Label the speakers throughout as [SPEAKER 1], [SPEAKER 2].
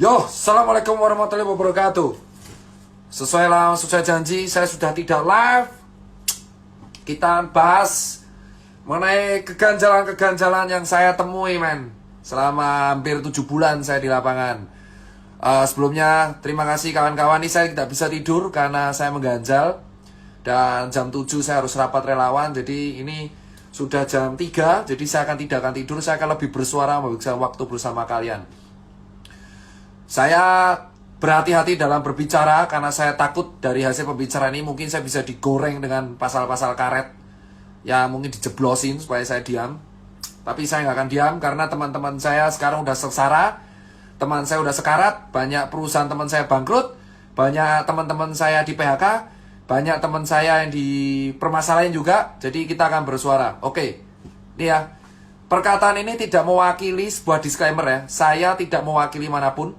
[SPEAKER 1] Yo, assalamualaikum warahmatullahi wabarakatuh. Sesuai janji, saya sudah tidak live. Kita bahas mengenai keganjalan-keganjalan yang saya temui, men. Selama hampir 7 bulan saya di lapangan. Sebelumnya, terima kasih kawan-kawan. Ini saya tidak bisa tidur karena saya mengganjal. Dan jam 7 saya harus rapat relawan. Jadi ini sudah jam 3. Jadi saya tidak akan tidur. Saya akan lebih bersuara, menghabiskan waktu bersama kalian. Saya berhati-hati dalam berbicara karena saya takut dari hasil pembicaraan ini mungkin saya bisa digoreng dengan pasal-pasal karet. Ya mungkin dijeblosin supaya saya diam. Tapi saya nggak akan diam karena teman-teman saya sekarang udah sengsara. Teman saya udah sekarat. Banyak perusahaan teman saya bangkrut. Banyak teman-teman saya di PHK. Banyak teman saya yang dipermasalahin juga. Jadi kita akan bersuara. Oke, ini ya. Perkataan ini tidak mewakili sebuah disclaimer ya. Saya tidak mewakili manapun.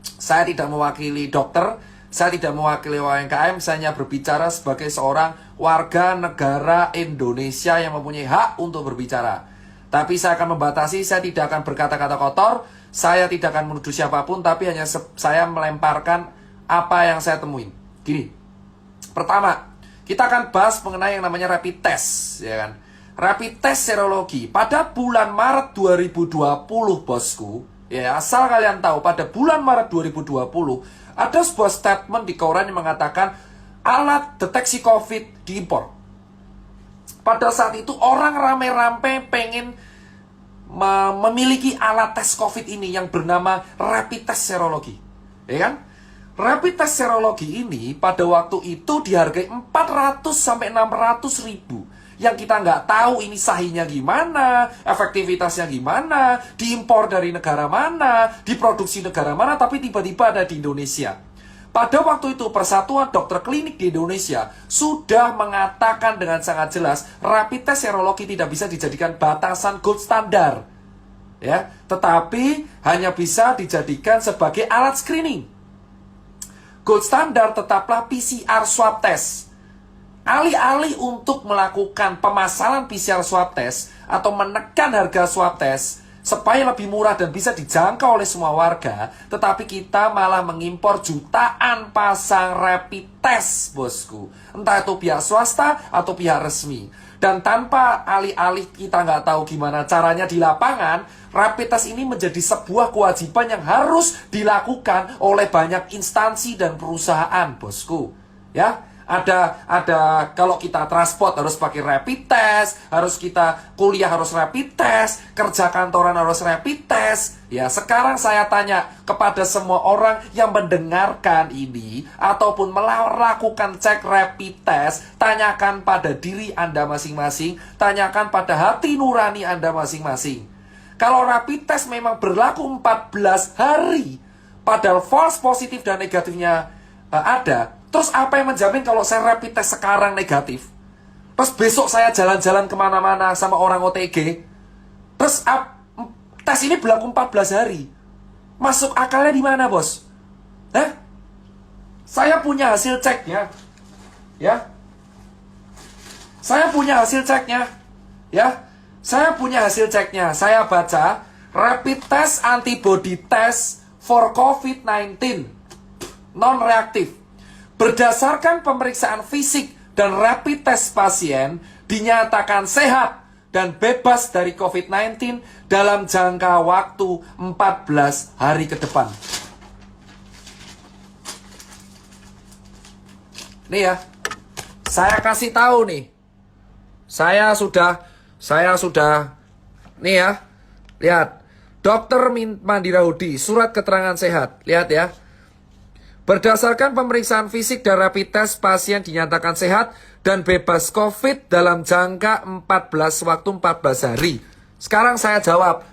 [SPEAKER 1] Saya tidak mewakili dokter, saya tidak mewakili UMKM, saya hanya berbicara sebagai seorang warga negara Indonesia yang mempunyai hak untuk berbicara. Tapi saya akan membatasi, saya tidak akan berkata-kata kotor, saya tidak akan menuduh siapapun, tapi hanya saya melemparkan apa yang saya temuin. Gini, pertama, kita akan bahas mengenai yang namanya rapid test, ya kan? Rapid test serologi pada bulan Maret 2020, bosku. Ya, asal kalian tahu, pada bulan Maret 2020 ada sebuah statement di koran yang mengatakan alat deteksi COVID diimpor. Pada saat itu orang rame-rame pengen memiliki alat tes COVID ini yang bernama rapid test serologi. Ya kan? Rapid test serologi ini pada waktu itu dihargai 400 sampai 600 ribu. Yang kita nggak tahu ini sahihnya gimana, efektivitasnya gimana, diimpor dari negara mana, diproduksi negara mana, tapi tiba-tiba ada di Indonesia. Pada waktu itu Persatuan Dokter Klinik di Indonesia sudah mengatakan dengan sangat jelas rapid test serologi tidak bisa dijadikan batasan gold standar, ya, tetapi hanya bisa dijadikan sebagai alat screening. Gold standar tetaplah PCR swab test. Alih-alih untuk melakukan pemasaran PCR swab test atau menekan harga swab test supaya lebih murah dan bisa dijangkau oleh semua warga, tetapi kita malah mengimpor jutaan pasang rapid test, bosku. Entah itu pihak swasta atau pihak resmi. Dan tanpa alih-alih kita nggak tahu gimana caranya di lapangan, rapid test ini menjadi sebuah kewajiban yang harus dilakukan oleh banyak instansi dan perusahaan, bosku. Ya, ada kalau kita transport harus pakai rapid test, harus kita kuliah harus rapid test, kerja kantoran harus rapid test. Ya, sekarang saya tanya kepada semua orang yang mendengarkan ini ataupun melakukan cek rapid test, tanyakan pada diri Anda masing-masing, tanyakan pada hati nurani Anda masing-masing. Kalau rapid test memang berlaku 14 hari, padahal false positif dan negatifnya ada, terus apa yang menjamin kalau saya rapid test sekarang negatif, terus besok saya jalan-jalan kemana-mana sama orang OTG, terus tes ini berlaku 14 hari. Masuk akalnya di mana, bos? Saya punya hasil ceknya. Ya. Saya punya hasil ceknya. Ya. Saya punya hasil ceknya. Saya baca rapid test antibody test for COVID-19 non-reaktif. Berdasarkan pemeriksaan fisik dan rapid test pasien dinyatakan sehat dan bebas dari COVID-19 dalam jangka waktu 14 hari ke depan. Nih ya, saya kasih tahu nih. Saya sudah nih ya. Lihat. Dr. Mandira Hudi, surat keterangan sehat. Lihat ya. Berdasarkan pemeriksaan fisik dan rapid test, pasien dinyatakan sehat dan bebas COVID dalam jangka 14 hari. Sekarang saya jawab,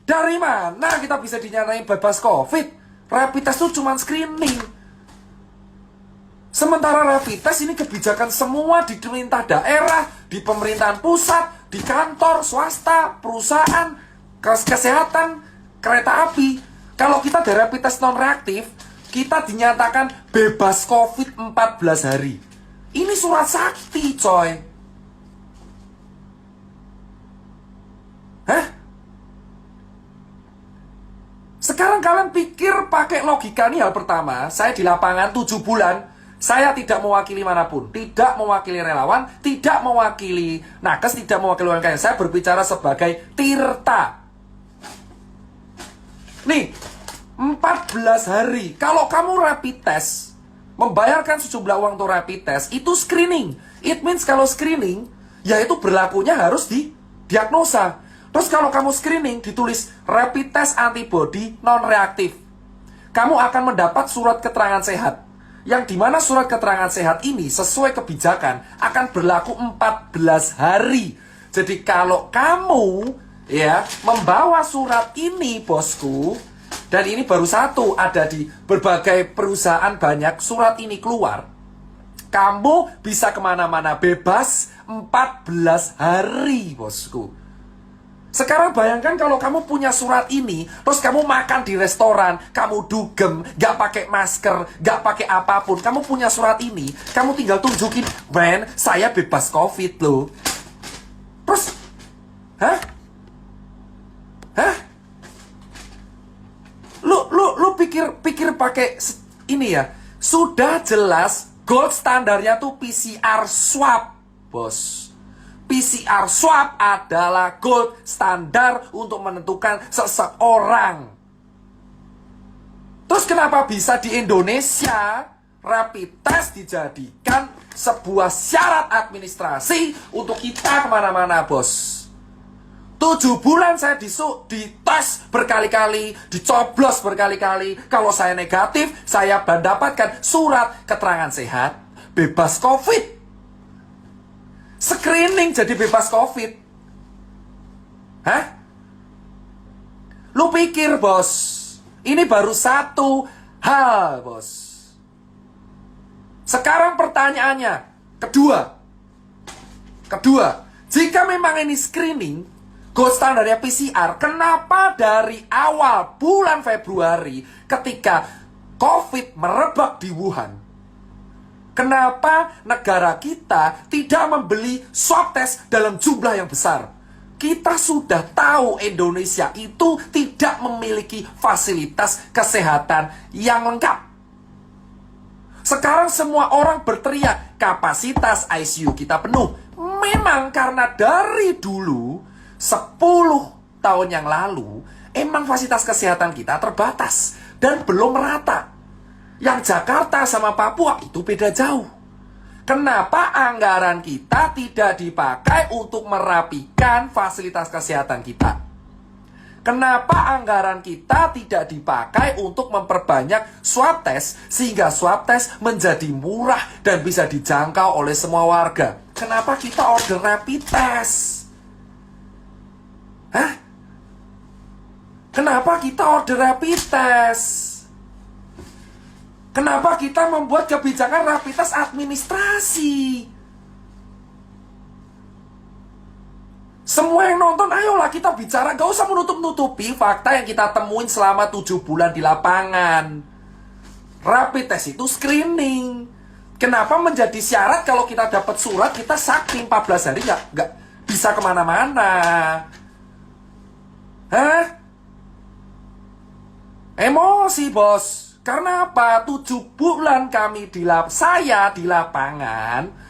[SPEAKER 1] dari mana kita bisa dinyatain bebas COVID? Rapid test itu cuma screening. Sementara rapid test ini kebijakan semua di pemerintah daerah, di pemerintahan pusat, di kantor, swasta, perusahaan, kesehatan, kereta api. Kalau kita ada rapid test non-reaktif, kita dinyatakan bebas COVID 14 hari. Ini surat sakti, coy. Sekarang kalian pikir pakai logika ini hal pertama. Saya di lapangan 7 bulan. Saya tidak mewakili manapun. Tidak mewakili relawan. Tidak mewakili nakes. Tidak mewakili UMKM. Saya berbicara sebagai Tirta. Nih, 14 hari. Kalau kamu rapid test, membayarkan sejumlah uang untuk rapid test, itu screening. It means kalau screening, ya itu berlakunya harus diagnosa. Terus kalau kamu screening, ditulis rapid test antibody non-reaktif. Kamu akan mendapat surat keterangan sehat. Yang dimana surat keterangan sehat ini sesuai kebijakan akan berlaku 14 hari. Jadi kalau kamu ya membawa surat ini, bosku, dan ini baru satu, ada di berbagai perusahaan banyak surat ini keluar, kamu bisa kemana-mana bebas 14 hari, bosku. Sekarang bayangkan kalau kamu punya surat ini, terus kamu makan di restoran, kamu dugem, gak pakai masker, gak pakai apapun, kamu punya surat ini, kamu tinggal tunjukin, men, saya bebas COVID loh. Terus, hah? Lu pikir pakai ini ya? Sudah jelas gold standarnya tuh PCR swab, bos. PCR swab adalah gold standar untuk menentukan seseorang. Terus kenapa bisa di Indonesia rapid test dijadikan sebuah syarat administrasi untuk kita kemana-mana, bos? 7 bulan saya dites berkali-kali, dicoblos berkali-kali. Kalau saya negatif, saya mendapatkan surat keterangan sehat, bebas COVID. Screening jadi bebas COVID. Hah? Lu pikir, bos, ini baru satu hal, bos. Sekarang pertanyaannya, kedua, jika memang ini screening, gold standarnya PCR, kenapa dari awal bulan Februari ketika COVID merebak di Wuhan, kenapa negara kita tidak membeli swab test dalam jumlah yang besar? Kita sudah tahu Indonesia itu tidak memiliki fasilitas kesehatan yang lengkap. Sekarang semua orang berteriak, kapasitas ICU kita penuh. Memang karena dari dulu, 10 tahun yang lalu, emang fasilitas kesehatan kita terbatas dan belum merata. Yang Jakarta sama Papua itu beda jauh. Kenapa anggaran kita tidak dipakai untuk merapikan fasilitas kesehatan kita? Kenapa anggaran kita tidak dipakai untuk memperbanyak swab test sehingga swab test menjadi murah dan bisa dijangkau oleh semua warga? Kenapa kita order rapid test? Hah? Kenapa kita order rapid test? Kenapa kita membuat kebijakan rapid test administrasi? Semua yang nonton, ayolah kita bicara. Gak usah menutup-nutupi fakta yang kita temuin selama 7 bulan di lapangan. Rapid test itu screening. Kenapa menjadi syarat kalau kita dapat surat, kita sakti 14 hari gak bisa kemana-mana? Hah? Emosi, bos. Karena apa? 7 bulan kami saya di lapangan.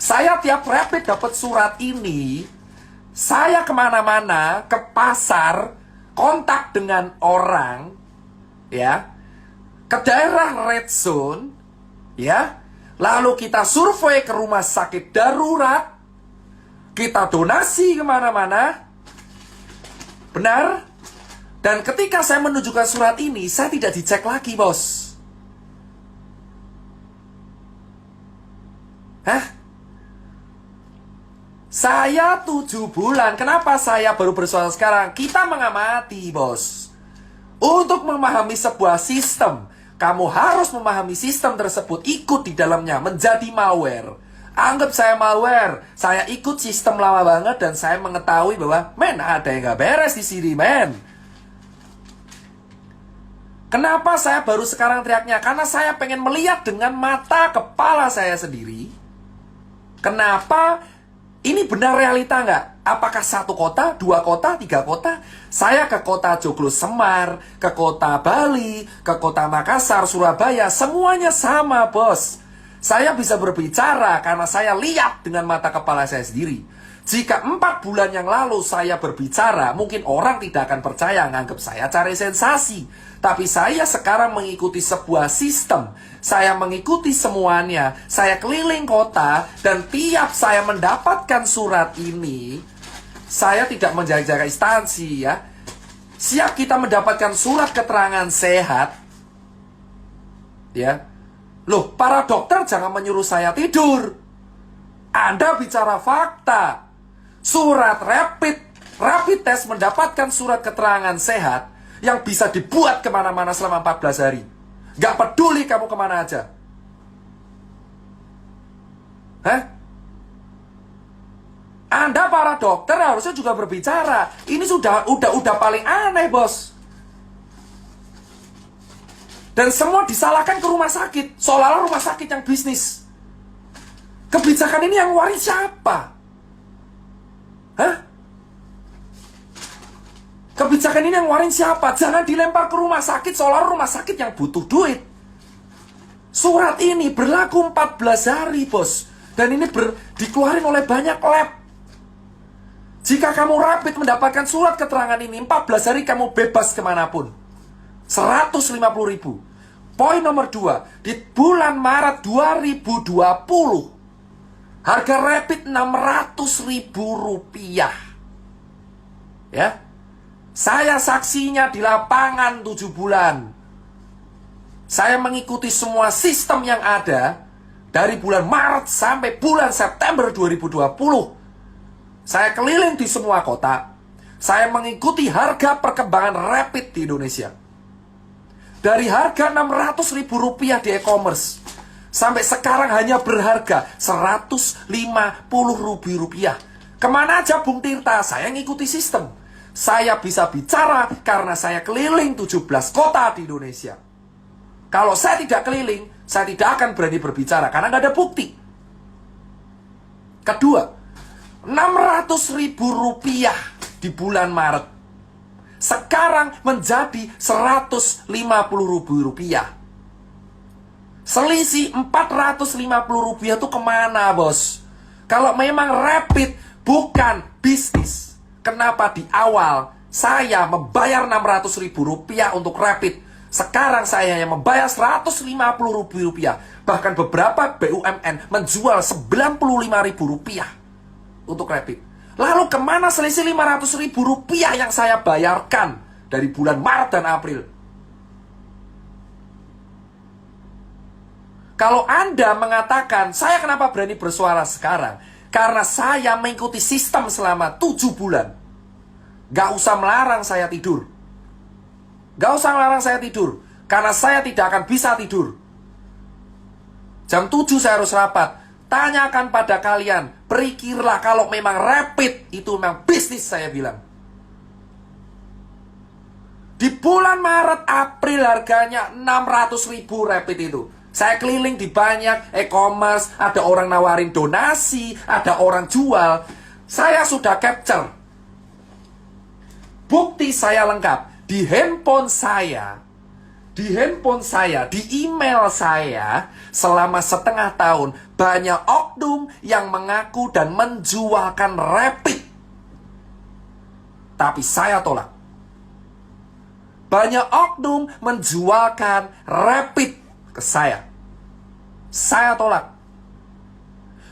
[SPEAKER 1] Saya tiap rapid dapat surat ini. Saya kemana-mana, ke pasar, kontak dengan orang, ya, ke daerah red zone, ya. Lalu kita survei ke rumah sakit darurat, kita donasi kemana-mana. Benar? Dan ketika saya menunjukkan surat ini, saya tidak dicek lagi, bos. Hah? Saya 7 bulan. Kenapa saya baru bersuara sekarang? Kita mengamati, bos. Untuk memahami sebuah sistem, kamu harus memahami sistem tersebut, ikut di dalamnya, menjadi malware. Anggap saya malware. Saya ikut sistem lama banget dan saya mengetahui bahwa, men, ada yang gak beres di sini, men. Kenapa saya baru sekarang teriaknya? Karena saya pengen melihat dengan mata kepala saya sendiri. Kenapa? Ini benar realita nggak? Apakah 1 kota, 2 kota, 3 kota? Saya ke kota Joglo Semar, ke kota Bali, ke kota Makassar, Surabaya, semuanya sama, bos. Saya bisa berbicara karena saya lihat dengan mata kepala saya sendiri. Jika 4 bulan yang lalu saya berbicara, mungkin orang tidak akan percaya, nganggap saya cari sensasi. Tapi saya sekarang mengikuti sebuah sistem. Saya mengikuti semuanya. Saya keliling kota, dan tiap saya mendapatkan surat ini, saya tidak menjaga-jaga instansi ya. Siap kita mendapatkan surat keterangan sehat. Ya. Loh, para dokter jangan menyuruh saya tidur. Anda bicara fakta. Surat rapid test mendapatkan surat keterangan sehat yang bisa dibuat kemana-mana selama 14 hari. Gak peduli kamu kemana aja. Hah? Anda para dokter harusnya juga berbicara. Ini udah paling aneh, bos. Dan semua disalahkan ke rumah sakit, seolah-olah rumah sakit yang bisnis. Kebijakan ini yang waris siapa? Hah? Kebijakan ini yang waris siapa? Jangan dilempar ke rumah sakit, seolah-olah rumah sakit yang butuh duit. Surat ini berlaku 14 hari, bos. Dan ini dikeluarin oleh banyak lab. Jika kamu rapid mendapatkan surat keterangan ini, 14 hari kamu bebas kemanapun. 150.000. Poin nomor 2, di bulan Maret 2020, harga rapid 600.000 rupiah. Ya, saya saksinya di lapangan 7 bulan. Saya mengikuti semua sistem yang ada dari bulan Maret sampai bulan September 2020. Saya keliling di semua kota. Saya mengikuti harga perkembangan rapid di Indonesia. Dari harga 600.000 rupiah di e-commerce, sampai sekarang hanya berharga 150.000 rupiah. Kemana aja Bung Tirta? Saya ngikuti sistem. Saya bisa bicara karena saya keliling 17 kota di Indonesia. Kalau saya tidak keliling, saya tidak akan berani berbicara karena nggak ada bukti. Kedua, 600.000 rupiah di bulan Maret sekarang menjadi 150.000 rupiah. Selisih 450 rupiah itu kemana, bos? Kalau memang rapid bukan bisnis, kenapa di awal saya membayar 600.000 rupiah untuk rapid? Sekarang saya hanya membayar 150.000 rupiah. Bahkan beberapa BUMN menjual 95.000 rupiah untuk rapid. Lalu kemana selisih 500.000 rupiah yang saya bayarkan dari bulan Maret dan April? Kalau Anda mengatakan, saya kenapa berani bersuara sekarang? Karena saya mengikuti sistem selama 7 bulan. Gak usah melarang saya tidur. Gak usah melarang saya tidur. Karena saya tidak akan bisa tidur. Jam 7 saya harus rapat. Tanyakan pada kalian, berpikirlah kalau memang rapid itu memang bisnis, saya bilang. Di bulan Maret, April harganya 600.000 rapid itu. Saya keliling di banyak e-commerce, ada orang nawarin donasi, ada orang jual. Saya sudah capture. Bukti saya lengkap. Di handphone saya, di email saya, selama setengah tahun, banyak oknum yang mengaku dan menjualkan rapid. Tapi saya tolak. Banyak oknum menjualkan rapid ke saya. Saya tolak.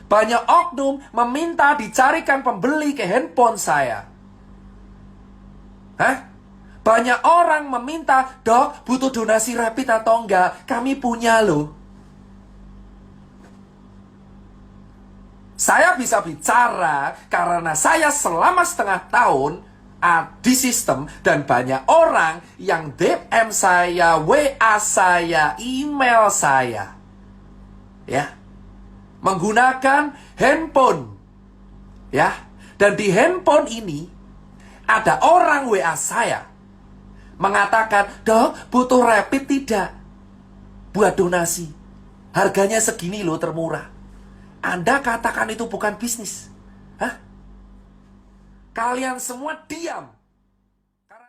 [SPEAKER 1] Banyak oknum meminta dicarikan pembeli ke handphone saya. Hah? Banyak orang meminta, dok, butuh donasi rapid atau enggak? Kami punya loh. Saya bisa bicara karena saya selama setengah tahun di sistem, dan banyak orang yang DM saya, WA saya, email saya, ya, menggunakan handphone, ya, dan di handphone ini ada orang WA saya mengatakan, dok, butuh rapid tidak? Buat donasi. Harganya segini loh, termurah. Anda katakan itu bukan bisnis. Hah? Kalian semua diam.